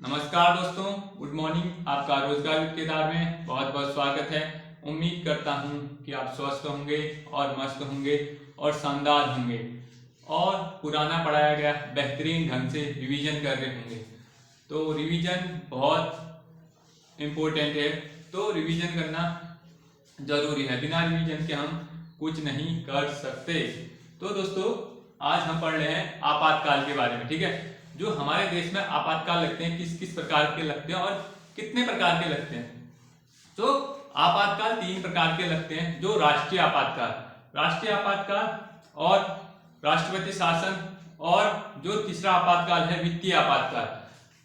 नमस्कार दोस्तों, good morning. आपका रोजगार किताब में बहुत बहुत स्वागत है। उम्मीद करता हूं कि आप स्वस्थ होंगे और मस्त होंगे और शानदार होंगे और पुराना पढ़ाया गया बेहतरीन ढंग से रिवीजन कर रहे होंगे। तो रिवीजन बहुत इम्पोर्टेंट है, तो रिवीजन करना जरूरी है। बिना रिवीजन के हम कुछ नहीं कर सकते। तो दोस्तों, आज हम पढ़ रहे हैं आपातकाल के बारे में। ठीक है, जो हमारे देश में आपातकाल लगते हैं, किस किस प्रकार के लगते हैं और कितने प्रकार के लगते हैं। तो आपातकाल 3 प्रकार के लगते हैं। जो राष्ट्रीय आपातकाल और राष्ट्रपति शासन, और जो तीसरा आपातकाल है वित्तीय आपातकाल।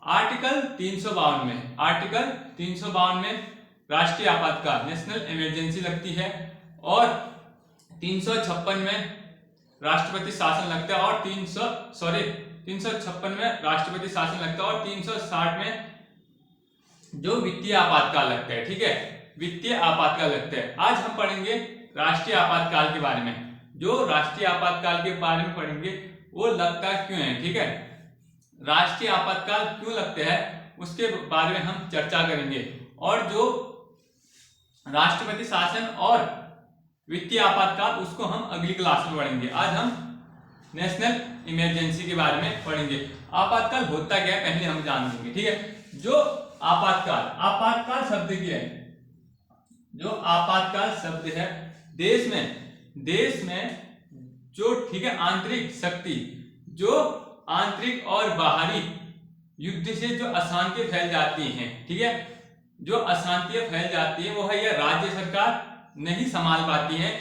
आर्टिकल 352 में राष्ट्रीय आपातकाल नेशनल इमरजेंसी लगती है, और 356 में राष्ट्रपति शासन लगता है, और 356 में राष्ट्रपति शासन लगता है, और 360 में जो वित्तीय आपातकाल लगता है। ठीक है, वित्तीय आपातकाल लगता है। आज हम पढ़ेंगे राष्ट्रीय आपातकाल के बारे में। जो राष्ट्रीय आपातकाल के बारे में पढ़ेंगे वो लगता क्यों है। ठीक है, राष्ट्रीय आपातकाल क्यों लगते हैं उसके बारे में हम चर्चा करेंगे। और जो राष्ट्रपति शासन और वित्तीय आपातकाल उसको हम अगली क्लास में पढ़ेंगे। आज हम नेशनल इमरजेंसी के बारे में पढ़ेंगे। आपातकाल होता क्या है पहले हम जान लेंगे। ठीक है, जो आपातकाल शब्द क्या है। जो आपातकाल शब्द है, देश में जो ठीक है आंतरिक शक्ति, जो आंतरिक और बाहरी युद्ध से जो अशांति फैल जाती हैं, ठीक है, जो अशांतियां फैल जाती है वो है यह राज्य सरकार नहीं संभाल पाती है,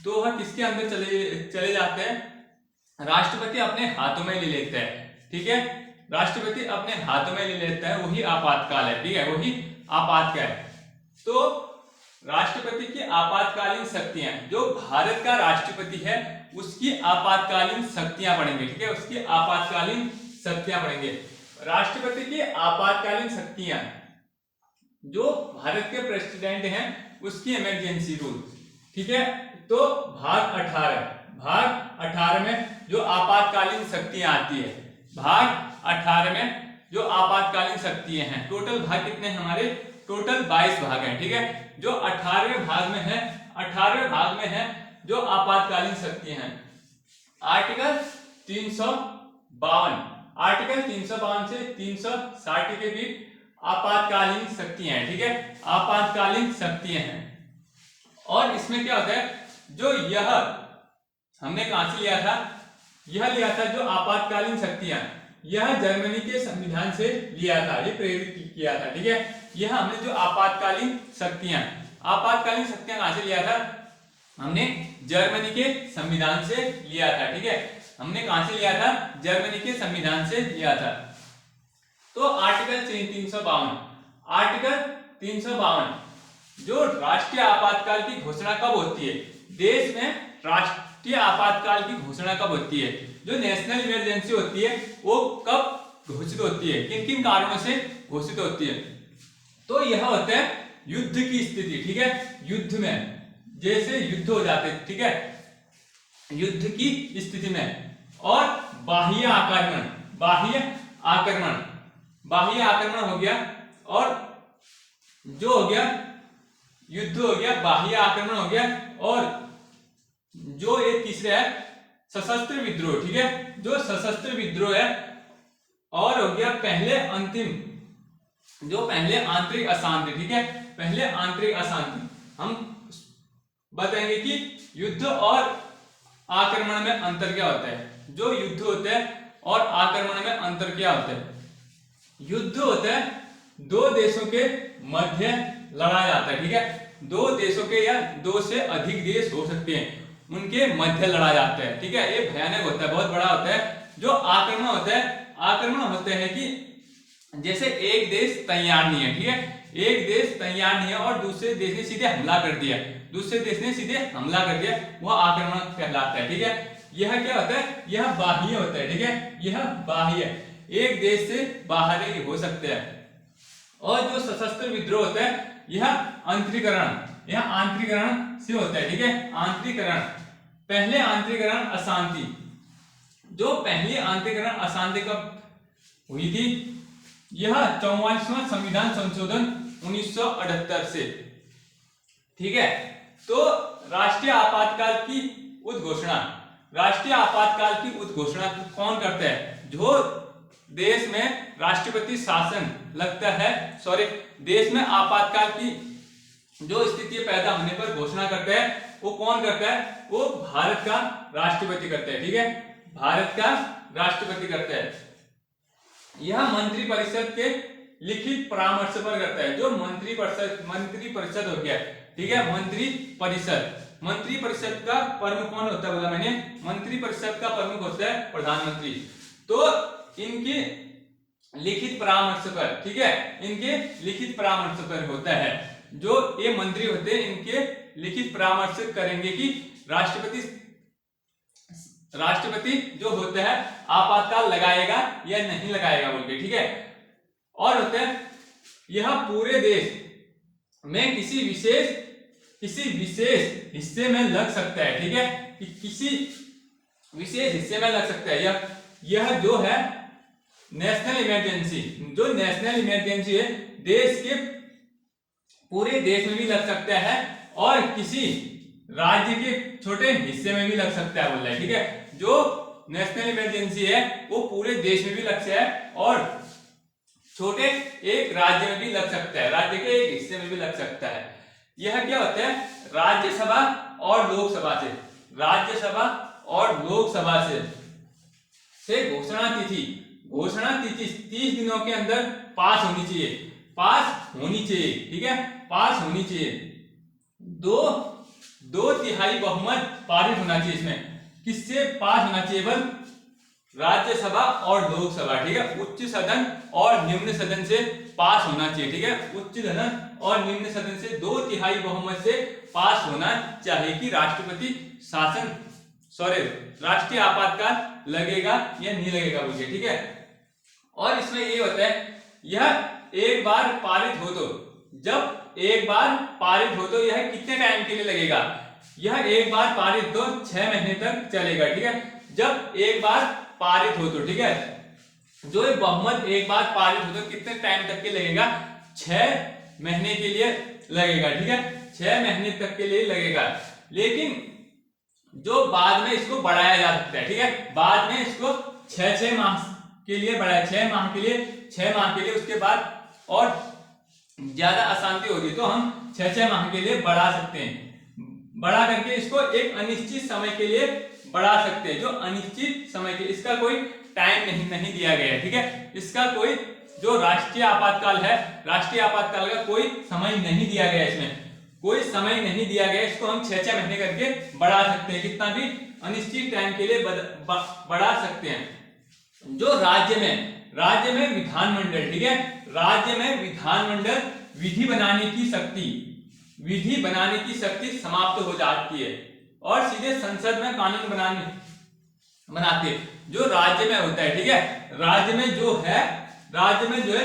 तो वह किसके अंदर चले जाते हैं, राष्ट्रपति अपने हाथों में ले लेता है। ठीक है, राष्ट्रपति अपने हाथों में ले लेता है, वही आपातकाल है। ठीक है, वही आपातकाल है। तो राष्ट्रपति की आपातकालीन शक्तियां, जो भारत का राष्ट्रपति है उसकी आपातकालीन शक्तियां पढ़ेंगे। ठीक है, उसकी आपातकालीन शक्तियां पढ़ेंगे। राष्ट्रपति की आपातकालीन शक्तियां, जो भारत के प्रेसिडेंट हैं उसकी इमरजेंसी रूल। ठीक है, तो भाग 18 में जो आपातकालीन शक्तियां आती है, भाग 18 में जो आपातकालीन शक्तियां हैं, टोटल भाग कितने हैं हमारे, टोटल 22 भाग हैं। ठीक है, जो 18वें भाग में है जो आपातकालीन शक्तियां हैं। आर्टिकल 352 से 360 के बीच आपातकालीन शक्तियां हैं। ठीक है, आपातकालीन शक्तियां हैं। और इसमें क्या होता है, जो यह हमने कहां से लिया था, यह लिया था जो आपातकालीन शक्तियां, यह जर्मनी के संविधान से लिया था, ये प्रेरित किया था। ठीक है, यह हमने जो आपातकालीन शक्तियां कहां से लिया था, हमने जर्मनी के संविधान से लिया था। ठीक है, हमने कहां से लिया था, जर्मनी के संविधान से लिया था। तो आर्टिकल 352 जो राष्ट्रीय आपातकाल की घोषणा कब होती है, देश में राष्ट्रीय आपातकाल की घोषणा कब होती है, जो नेशनल इमरजेंसी होती है वो कब घोषित होती है, किन किन कारणों से घोषित होती है। तो यह होता है युद्ध की स्थिति। ठीक है, युद्ध में जैसे युद्ध हो जाते हैं, ठीक है, युद्ध की स्थिति में, और बाह्य आक्रमण हो गया, और जो हो गया युद्ध हो गया, बाह्य आक्रमण हो गया, और जो एक तीसरा है सशस्त्र विद्रोह। ठीक है, जो सशस्त्र विद्रोह है, और हो गया पहले आंतरिक अशांति। ठीक है, पहले आंतरिक अशांति। हम बताएंगे कि युद्ध और आक्रमण में अंतर क्या होता है। जो युद्ध होता है और आक्रमण में अंतर क्या होता है, युद्ध होता है दो देशों के मध्य लड़ा जाता है। ठीक है, दो देशों के या दो से अधिक देश हो सकते हैं, उनके मध्य लड़ा जाता है। ठीक है, ये भयानक होता है, बहुत बड़ा होता है। जो आक्रमण होता है कि जैसे एक देश तैयार नहीं है, ठीक है, एक देश तैयार नहीं है और दूसरे देश ने सीधे हमला कर दिया, वह आक्रमण कहलाता है। ठीक है, यह क्या होता है, यह बाह्य होता है। ठीक है, यह बाह्य, एक देश से बाहर ही हो सकते हैं। और जो सशस्त्र विद्रोह होता है यह आंतरिकरण से होता है। ठीक है, पहले आंतरिकरण अशांति, जो पहली आंतरिकरण अशांति कब हुई थी, यह 44वां संविधान संशोधन 1978 से। ठीक है, तो राष्ट्रीय आपातकाल की उद्घोषणा, राष्ट्रीय आपातकाल की उद्घोषणा कौन करता है? जो देश में राष्ट्रपति शासन लगता है, सॉरी, देश में आपातकाल की जो स्थिति पैदा होने पर घोषणा करता है, वो कौन करता है? वो भारत का राष्ट्रपति करता है। ठीक है, भारत का राष्ट्रपति करता है। यह मंत्रिपरिषद के लिखित परामर्श पर करता है। जो मंत्रिपरिषद हो गया, ठीक है, मंत्रिपरिषद का प्रमुख कौन होता है? बोला मैंने, मंत्रिपरिषद का प्रमुख होता है प्रधानमंत्री। तो इनके लिखित परामर्श पर, ठीक है, इनके लिखित परामर्श पर होता है। जो ये मंत्री होते हैं, इनके लिखित परामर्श करेंगे कि राष्ट्रपति जो होता है आपातकाल लगाएगा या नहीं लगाएगा बोल के। ठीक है, और होता है यह पूरे देश में किसी विशेष हिस्से में लग सकता है। ठीक है, कि किसी विशेष हिस्से में लग सकता है। यह जो है नेशनल इमरजेंसी, जो नेशनल इमरजेंसी है, देश के पूरे देश में भी लग सकता है और किसी राज्य के छोटे हिस्से में भी लग सकता है बोल रहा है। ठीक है, जो नेशनल इमरजेंसी है वो पूरे देश में भी लग सकता है और छोटे एक राज्य में भी लग सकता है, राज्य के एक हिस्से में भी लग सकता है। यह क्या होता है? राज्यसभा और लोकसभा से, राज्यसभा और लोकसभा से घोषणा तिथि 30 दिनों के अंदर पास होनी चाहिए। ठीक है, पास होनी चाहिए। दो तिहाई बहुमत पारित होना चाहिए। इसमें किससे पास होना चाहिए? बल राज्यसभा और लोकसभा। ठीक है, उच्च सदन और निम्न सदन से पास होना चाहिए। ठीक है, उच्च सदन और निम्न सदन से 2 तिहाई बहुमत से पास होना चाहिए कि राष्ट्रपति शासन, सॉरी, राष्ट्रीय आपातकाल लगेगा या नहीं लगेगा बोल के। ठीक है, और इसमें ये होता है, यह एक बार पारित हो तो, जब एक बार पारित हो तो यह कितने टाइम के लिए लगेगा? यह एक बार पारित तो 6 महीने तक चलेगा। ठीक है, जब एक बार पारित हो तो, ठीक है, जो बहुमत एक बार पारित हो तो कितने टाइम तक के लगेगा? 6 महीने के लिए लगेगा। ठीक है, 6 महीने तक के लिए लगेगा। लेकिन जो बाद में इसको बढ़ाया जा सकता है। ठीक है, बाद में इसको 6 माह के लिए बढ़ाया, 6 माह के लिए उसके बाद और ज्यादा अशांति होगी तो हम 6 माह के लिए बढ़ा सकते हैं। बढ़ा करके इसको एक अनिश्चित समय के लिए बढ़ा सकते हैं। जो अनिश्चित समय के, इसका कोई टाइम नहीं दिया गया है। ठीक है, इसका कोई, जो राष्ट्रीय आपातकाल है, राष्ट्रीय आपातकाल का कोई समय नहीं दिया गया, इसमें कोई समय नहीं दिया गया। इसको हम 6 महीने करके बढ़ा सकते हैं, कितना भी अनिश्चित टाइम के लिए बढ़ा सकते हैं। जो राज्य में विधानमंडल, ठीक है, राज्य में विधानमंडल विधि बनाने की शक्ति समाप्त हो जाती है और सीधे संसद में कानून बनाते हैं। जो राज्य में होता है, ठीक है, राज्य में जो है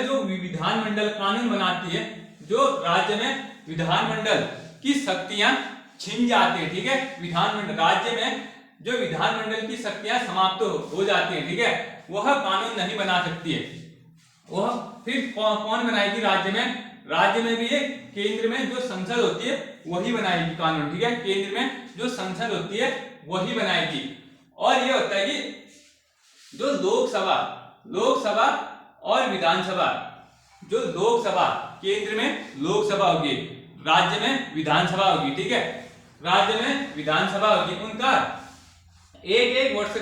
जो विधानमंडल कानून बनाती है, जो राज्य में विधानमंडल की शक्तियां छिन जाती है। ठीक है, राज्य में जो विधानमंडल की शक्तियां समाप्त हो जाती है, ठीक है, वह कानून नहीं बना सकती है। वह फिर कौन बनाएगी? राज्य में भी एक केंद्र में जो संसद होती है वही बनाएगी कानून। ठीक है, केंद्र में जो संसद होती है वही बनाएगी। और ये होता है कि जो लोकसभा और विधानसभा, जो लोकसभा, केंद्र में लोकसभा होगी, राज्य में विधानसभा होगी। ठीक है, राज्य में विधानसभा होगी, उनका एक वर्ष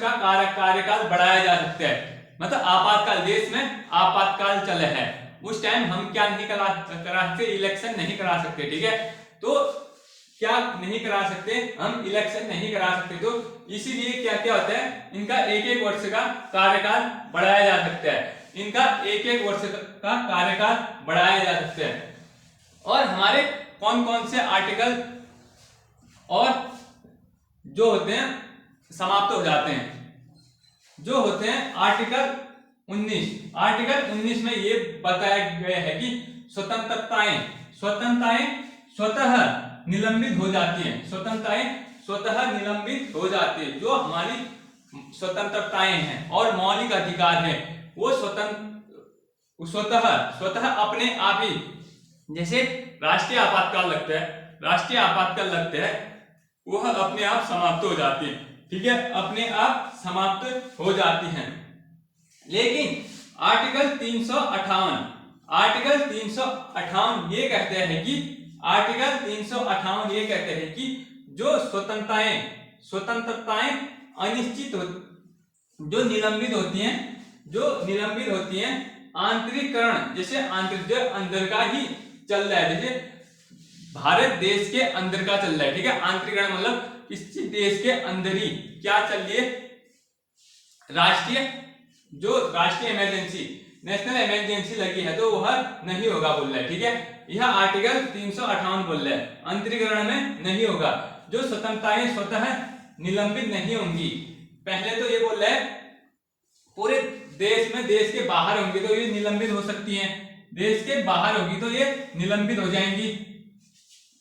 का कार्यकाल बढ़ाया जा सकता है। मतलब आपातकाल, देश में आपातकाल चल है, उस टाइम हम क्या नहीं करा सकते? इलेक्शन नहीं करा सकते। ठीक है, तो क्या नहीं करा सकते? हम इलेक्शन नहीं करा सकते। तो इसीलिए क्या होता है, इनका एक वर्ष का कार्यकाल बढ़ाया जा सकता है। इनका एक वर्ष का कार्यकाल बढ़ाया जा सकता है। और हमारे कौन कौन से आर्टिकल और जो होते हैं समाप्त हो जाते हैं? जो होते हैं आर्टिकल 19 में ये बताया गया है कि स्वतंत्रताएं स्वतः निलंबित हो जाती हैं। स्वतः निलंबित हो जाती है। जो हमारी स्वतंत्रताएं हैं और मौलिक अधिकार हैं, वो स्वतः अपने आप ही, जैसे राष्ट्रीय आपातकाल लगता है वह अपने आप समाप्त हो जाती है, ठीक है, अपने आप समाप्त हो जाती हैं। लेकिन आर्टिकल 358 ये कहते हैं कि जो स्वतंत्रताएं अनिश्चित जो निलंबित होती हैं आंतरिकरण, जैसे अंदर का ही चल रहा है, जैसे भारत देश के अंदर का चल रहा है, ठीक है, आंतरिकरण मतलब किसी देश के अंदर ही क्या चल रही है, राष्ट्रीय इमरजेंसी, नेशनल इमरजेंसी लगी है, तो वह नहीं होगा बोल रहा है, ठीक है। यह आर्टिकल 358 बोल रहा है अंतरिकरण में नहीं होगा, जो स्वतंत्रताएं स्वतः निलंबित नहीं होंगी। पहले तो ये बोल रहा है पूरे देश में, देश के बाहर होंगी तो ये निलंबित हो सकती हैं, देश के बाहर होगी तो ये निलंबित हो जाएंगी,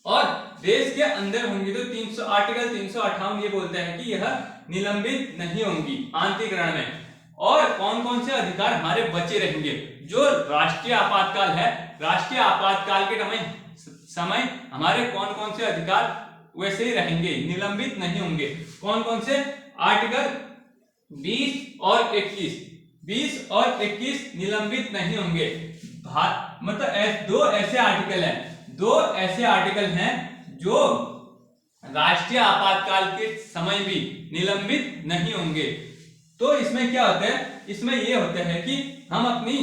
और देश के अंदर होंगी तो आर्टिकल 358 ये बोलता है कि यह निलंबित नहीं होंगी आंतरिकरण में। और कौन कौन से अधिकार हमारे बचे रहेंगे, जो राष्ट्रीय आपातकाल है, राष्ट्रीय आपातकाल के समय हमारे कौन कौन से अधिकार वैसे ही रहेंगे, निलंबित नहीं होंगे। कौन कौन से, आर्टिकल 20 और 21 निलंबित नहीं होंगे। मतलब दो ऐसे आर्टिकल हैं जो राष्ट्रीय आपातकाल के समय भी निलंबित नहीं होंगे। तो इसमें क्या होता है, इसमें ये होता है कि हम अपनी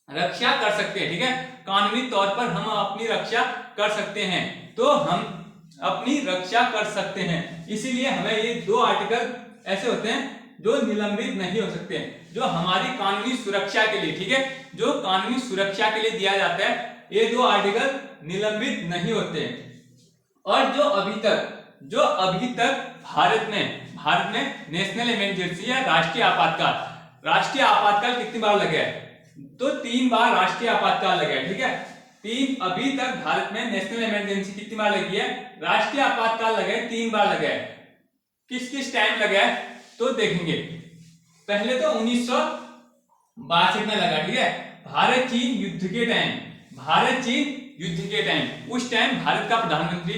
रक्षा कर सकते हैं, ठीक है, कानूनी तौर पर हम अपनी रक्षा कर सकते हैं, तो हम अपनी रक्षा कर सकते हैं। इसीलिए हमें ये दो आर्टिकल ऐसे होते हैं जो निलंबित नहीं हो सकते हैं, जो हमारी कानूनी सुरक्षा के लिए, ठीक है, जो कानूनी सुरक्षा के लिए दिया जाता है, ये दो आर्टिकल निलंबित नहीं होते हैं। और जो अभी तक भारत में नेशनल इमरजेंसी या राष्ट्रीय आपातकाल कितनी बार लगा है, तो 3 बार राष्ट्रीय आपातकाल लगा है, ठीक है, अभी तक भारत में नेशनल इमरजेंसी कितनी बार लगी है, राष्ट्रीय आपातकाल लगा है 3 बार लगा है। किस टाइम लगा है तो देखेंगे। पहले तो 1962 में लगा, ठीक है, भारत चीन युद्ध के टाइम, उस टाइम भारत का प्रधानमंत्री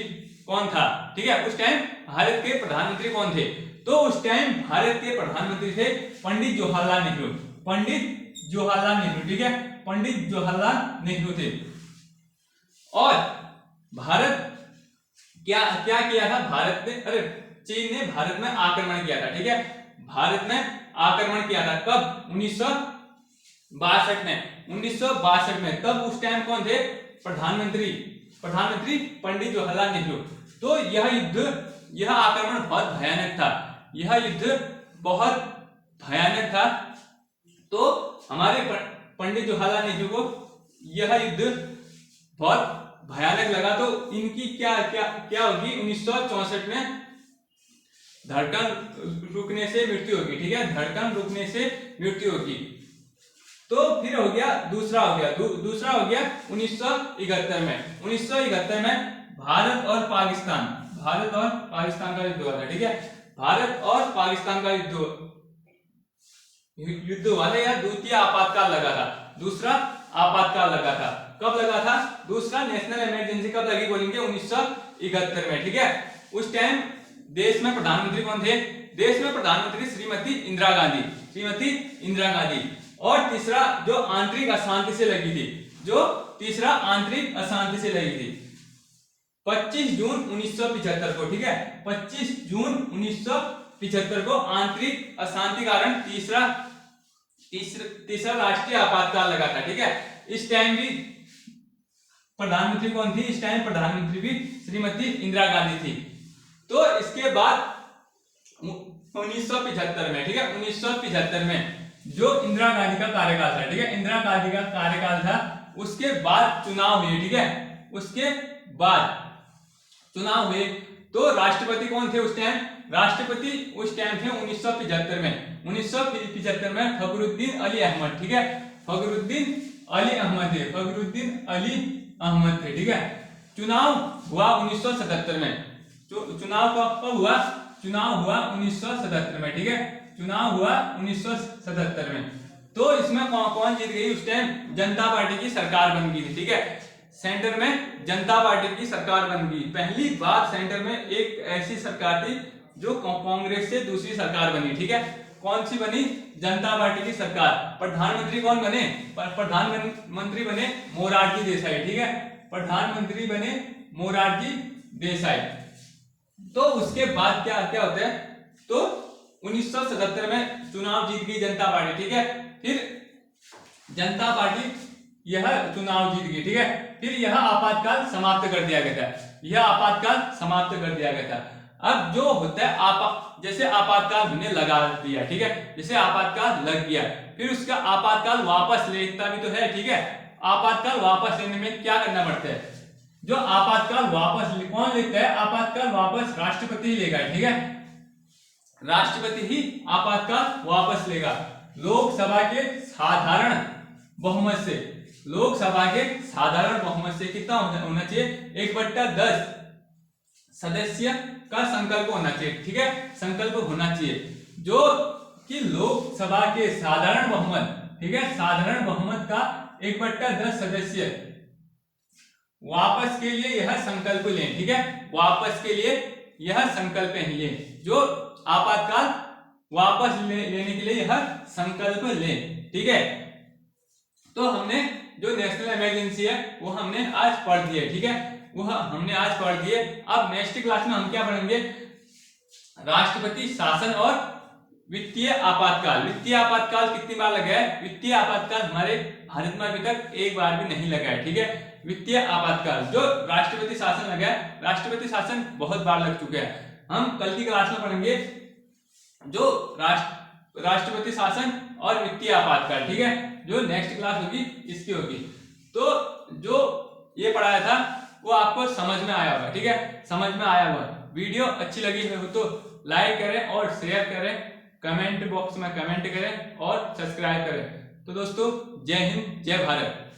कौन था, ठीक है, उस टाइम भारत के प्रधानमंत्री कौन थे, तो उस टाइम भारत के प्रधानमंत्री थे पंडित जवाहरलाल नेहरू, ठीक है, पंडित जवाहरलाल नेहरू थे। और भारत क्या किया था, चीन ने भारत में आक्रमण किया था, ठीक है, भारत में आक्रमण किया था कब, 1962 में। तब उस टाइम कौन थे, प्रधानमंत्री पंडित जवाहरलाल नेहरू। तो यह आक्रमण बहुत भयानक था, तो हमारे पंडित जवाहरलाल नेहरू को यह युद्ध बहुत भयानक लगा, तो इनकी क्या होगी, 1964 में धड़कन रुकने से मृत्यु होगी, ठीक है, धड़कन रुकने से मृत्यु होगी। तो फिर दूसरा हो गया 1971 में भारत और पाकिस्तान का युद्ध हुआ था, ठीक है, भारत और पाकिस्तान का युद्ध हुआ था, या दूसरा आपातकाल लगा था। कब लगा था, दूसरा नेशनल इमरजेंसी कब लगी बोलेंगे, 1971 में, ठीक है। उस टाइम देश में प्रधानमंत्री कौन थे, देश में प्रधानमंत्री श्रीमती इंदिरा गांधी। और तीसरा जो आंतरिक अशांति से लगी थी, 25 जून 1975 को, ठीक है, 25 जून 1975 को आंतरिक अशांति कारण तीसरा राष्ट्रीय आपातकाल लगा था, ठीक है। इस टाइम भी प्रधानमंत्री कौन थी, इस टाइम प्रधानमंत्री भी श्रीमती इंदिरा गांधी थी। तो इसके बाद 1975 में, ठीक है, 1975 में जो इंदिरा गांधी का कार्यकाल था, ठीक है, इंदिरा गांधी का कार्यकाल था, उसके बाद चुनाव हुए, ठीक है, उसके बाद चुनाव हुए, तो राष्ट्रपति कौन थे उस टाइम, राष्ट्रपति उस टाइम थे 1975 में फखरुद्दीन अली अहमद, ठीक है, फखरुद्दीन अली अहमद थे, ठीक है। चुनाव हुआ 1977 में, चुनाव कब हुआ, चुनाव हुआ 1977 में, ठीक है, चुनाव हुआ 1977 में। तो इसमें कौन जीत गई उस टाइम? जनता पार्टी की सरकार बन गई थी, ठीक है। सेंटर में जनता पार्टी की सरकार बन गई। पहली बार सेंटर में एक ऐसी सरकार थी जो कांग्रेस से दूसरी सरकार बनी, ठीक है। कौन सी बनी? जनता पार्टी की सरकार। प्रधानमंत्री कौन बने? प्रधानमंत्री बने मोरारजी देसाई, ठीक है। प्रधानमंत्री बने मोरारजी देसाई। तो उसके बाद क्या क्या होता है? तो 1977 में चुनाव जीत गई जनता पार्टी, ठीक है। फिर जनता पार्टी यह चुनाव जीत गई, ठीक है। फिर यह आपातकाल समाप्त कर दिया गया था। यह आपातकाल समाप्त कर दिया गया था। अब जो होता है जैसे आपातकाल हमने लगा दिया, ठीक है। जैसे आपातकाल लग गया, फिर उसका आपातकाल वापस लेता भी तो है, ठीक है। आपातकाल वापस लेने में क्या करना पड़ता है? जो आपातकाल वापस कौन लेता है? आपातकाल वापस राष्ट्रपति ही लेगा, ठीक है। राष्ट्रपति ही आपातकाल वापस लेगा लोकसभा के साधारण बहुमत से। लोकसभा के साधारण बहुमत से कितना होना चाहिए? 1/10 सदस्य का संकल्प होना चाहिए, ठीक है। संकल्प होना चाहिए जो कि लोकसभा के साधारण बहुमत, ठीक है, साधारण बहुमत का 1/10 सदस्य वापस के लिए यह संकल्प लें, ठीक है। वापस के लिए यह संकल्प लें, जो आपातकाल वापस लेने के लिए यह संकल्प लें, ठीक है। तो हमने जो नेशनल इमरजेंसी है वो हमने आज पढ़ दिया, ठीक है। वह हमने आज पढ़ दिए। अब नेक्स्ट क्लास में हम क्या पढ़ेंगे? राष्ट्रपति शासन और वित्तीय आपातकाल। वित्तीय आपातकाल कितनी बार लगा है? वित्तीय आपातकाल हमारे भारत में अभी तक एक बार भी नहीं लगा है, ठीक है। वित्तीय आपातकाल जो राष्ट्रपति शासन लगा है, राष्ट्रपति शासन बहुत बार लग चुके हैं। हम कल की क्लास में पढ़ेंगे जो राष्ट्रपति शासन और वित्तीय आपातकाल, ठीक है। जो नेक्स्ट क्लास होगी इसकी होगी। तो जो ये पढ़ाया था वो आपको समझ में आया होगा, ठीक है। समझ में आया होगा। वीडियो अच्छी लगी हो तो लाइक करें और शेयर करें, कमेंट बॉक्स में कमेंट करें और सब्सक्राइब करें। तो दोस्तों, जय हिंद, जय भारत।